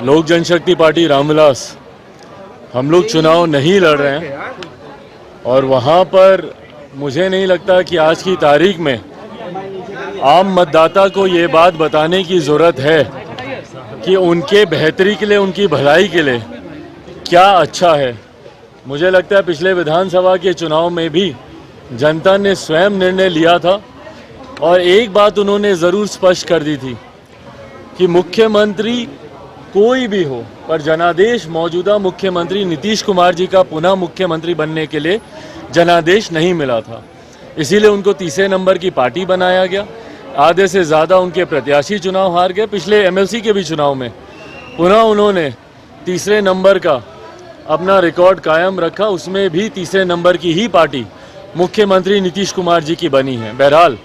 लोक जनशक्ति पार्टी रामविलास, हम लोग चुनाव नहीं लड़ रहे हैं और वहाँ पर मुझे नहीं लगता कि आज की तारीख में आम मतदाता को ये बात बताने की ज़रूरत है कि उनके बेहतरी के लिए, उनकी भलाई के लिए क्या अच्छा है। मुझे लगता है पिछले विधानसभा के चुनाव में भी जनता ने स्वयं निर्णय लिया था और एक बात उन्होंने ज़रूर स्पष्ट कर दी थी कि मुख्यमंत्री कोई भी हो, पर जनादेश मौजूदा मुख्यमंत्री नीतीश कुमार जी का पुनः मुख्यमंत्री बनने के लिए जनादेश नहीं मिला था। इसीलिए उनको तीसरे नंबर की पार्टी बनाया गया। आधे से ज़्यादा उनके प्रत्याशी चुनाव हार गए। पिछले एमएलसी के भी चुनाव में पुनः उन्होंने तीसरे नंबर का अपना रिकॉर्ड कायम रखा, उसमें भी तीसरे नंबर की ही पार्टी मुख्यमंत्री नीतीश कुमार जी की बनी है। बहरहाल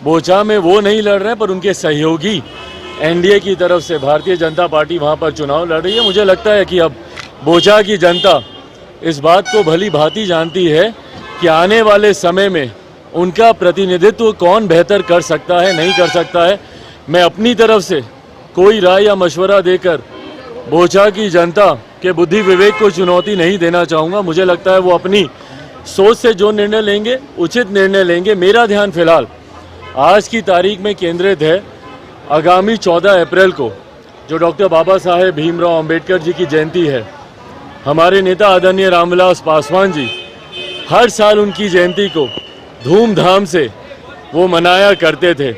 बोचा में वो नहीं लड़ रहे हैं, पर उनके सहयोगी एनडीए की तरफ से भारतीय जनता पार्टी वहाँ पर चुनाव लड़ रही है। मुझे लगता है कि अब बोचा की जनता इस बात को भली भांति जानती है कि आने वाले समय में उनका प्रतिनिधित्व कौन बेहतर कर सकता है, नहीं कर सकता है। मैं अपनी तरफ से कोई राय या मशवरा देकर बोचा की जनता के बुद्धि विवेक को चुनौती नहीं देना चाहूँगा। मुझे लगता है वो अपनी सोच से जो निर्णय लेंगे उचित निर्णय लेंगे। मेरा ध्यान फिलहाल आज की तारीख में केंद्रित है आगामी 14 अप्रैल को जो डॉक्टर बाबा साहेब भीमराव अंबेडकर जी की जयंती है। हमारे नेता आदरणीय रामविलास पासवान जी हर साल उनकी जयंती को धूमधाम से वो मनाया करते थे।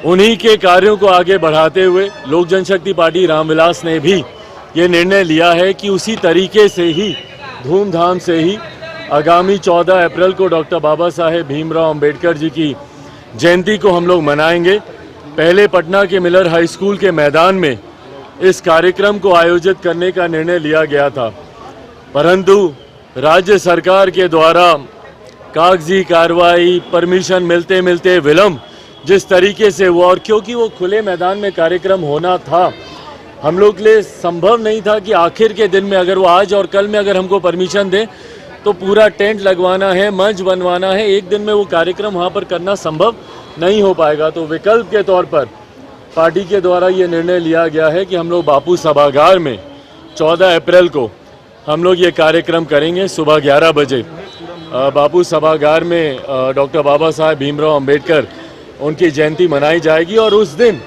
उन्हीं के कार्यों को आगे बढ़ाते हुए लोक जनशक्ति पार्टी रामविलास ने भी ये निर्णय लिया है कि उसी तरीके से ही धूमधाम से ही आगामी 14 अप्रैल को डॉक्टर बाबा साहेब भीमराव अंबेडकर जी की जयंती को हम लोग मनाएंगे। पहले पटना के मिलर हाई स्कूल के मैदान में इस कार्यक्रम को आयोजित करने का निर्णय लिया गया था, परंतु राज्य सरकार के द्वारा कागजी कार्रवाई, परमिशन मिलते मिलते विलम्ब जिस तरीके से हुआ, और क्योंकि वो खुले मैदान में कार्यक्रम होना था, हम लोग के लिए संभव नहीं था कि आखिर के दिन में अगर वो आज और कल में अगर हमको परमिशन दें तो पूरा टेंट लगवाना है, मंच बनवाना है, एक दिन में वो कार्यक्रम वहाँ पर करना संभव नहीं हो पाएगा। तो विकल्प के तौर पर पार्टी के द्वारा ये निर्णय लिया गया है कि हम लोग बापू सभागार में 14 अप्रैल को हम लोग ये कार्यक्रम करेंगे। सुबह 11 बजे बापू सभागार में डॉक्टर बाबा साहेब भीमराव अंबेडकर उनकी जयंती मनाई जाएगी और उस दिन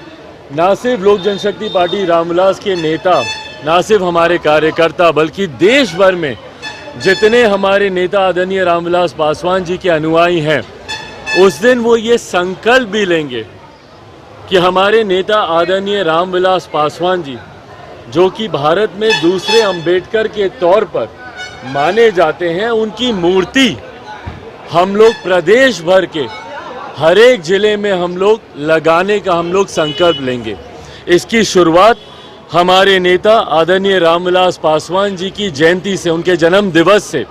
ना सिर्फ लोक जनशक्ति पार्टी रामविलास के नेता, ना सिर्फ हमारे कार्यकर्ता, बल्कि देश भर में जितने हमारे नेता आदरणीय रामविलास पासवान जी के अनुयायी हैं, उस दिन वो ये संकल्प भी लेंगे कि हमारे नेता आदरणीय रामविलास पासवान जी, जो कि भारत में दूसरे अंबेडकर के तौर पर माने जाते हैं, उनकी मूर्ति हम लोग प्रदेश भर के हर एक जिले में हम लोग लगाने का हम लोग संकल्प लेंगे। इसकी शुरुआत हमारे नेता आदरणीय रामविलास पासवान जी की जयंती से, उनके जन्म दिवस से।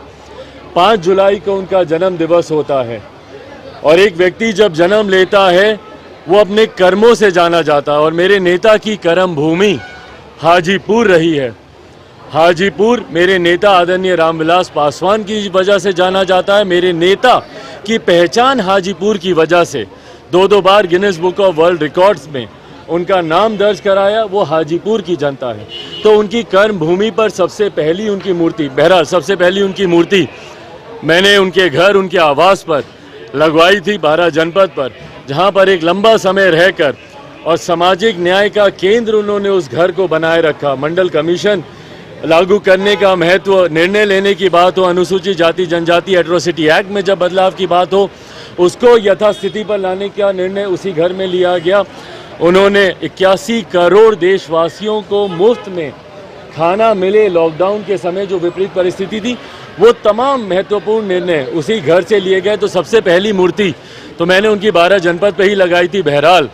5 जुलाई को उनका जन्म दिवस होता है और एक व्यक्ति जब जन्म लेता है वो अपने कर्मों से जाना जाता है, और मेरे नेता की कर्म भूमि हाजीपुर रही है। हाजीपुर मेरे नेता आदरणीय रामविलास पासवान की वजह से जाना जाता है। मेरे नेता की पहचान हाजीपुर की वजह से 2 बार Guinness Book of World Records में उनका नाम दर्ज कराया, वो हाजीपुर की जनता है। तो उनकी कर्म भूमि पर सबसे पहली उनकी मूर्ति, बहरहाल सबसे पहली उनकी मूर्ति मैंने उनके घर, उनके आवास पर लगवाई थी 12 जनपद पर, जहां पर एक लंबा समय रहकर और सामाजिक न्याय का केंद्र उन्होंने उस घर को बनाए रखा। मंडल कमीशन लागू करने का महत्व, निर्णय लेने की बात हो, अनुसूचित जाति जनजाति एट्रोसिटी एक्ट में जब बदलाव की बात हो, उसको यथास्थिति पर लाने का निर्णय उसी घर में लिया गया। उन्होंने 81 करोड़ देशवासियों को मुफ्त में खाना मिले, लॉकडाउन के समय जो विपरीत परिस्थिति थी, वो तमाम महत्वपूर्ण निर्णय उसी घर से लिए गए। तो सबसे पहली मूर्ति तो मैंने उनकी 12 जनपद पे ही लगाई थी। बहरहाल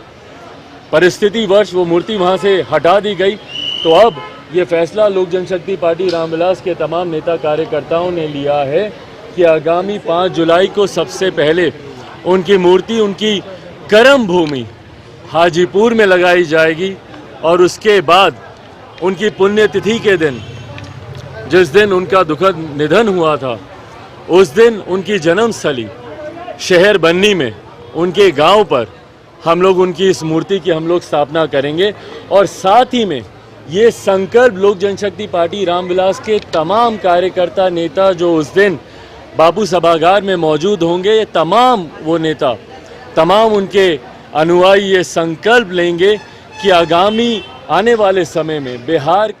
परिस्थिति वर्ष वो मूर्ति वहाँ से हटा दी गई। तो अब ये फैसला लोक जनशक्ति पार्टी रामविलास के तमाम नेता कार्यकर्ताओं ने लिया है कि आगामी 5 जुलाई को सबसे पहले उनकी मूर्ति उनकी कर्म भूमि हाजीपुर में लगाई जाएगी, और उसके बाद उनकी पुण्यतिथि के दिन, जिस दिन उनका दुखद निधन हुआ था, उस दिन उनकी जन्मस्थली शहर बन्नी में उनके गांव पर हम लोग उनकी इस मूर्ति की हम लोग स्थापना करेंगे। और साथ ही में ये संकल्प लोक जनशक्ति पार्टी रामविलास के तमाम कार्यकर्ता नेता जो उस दिन बापू सभागार में मौजूद होंगे, ये तमाम वो नेता, तमाम उनके अनुयायी ये संकल्प लेंगे कि आगामी आने वाले समय में बिहार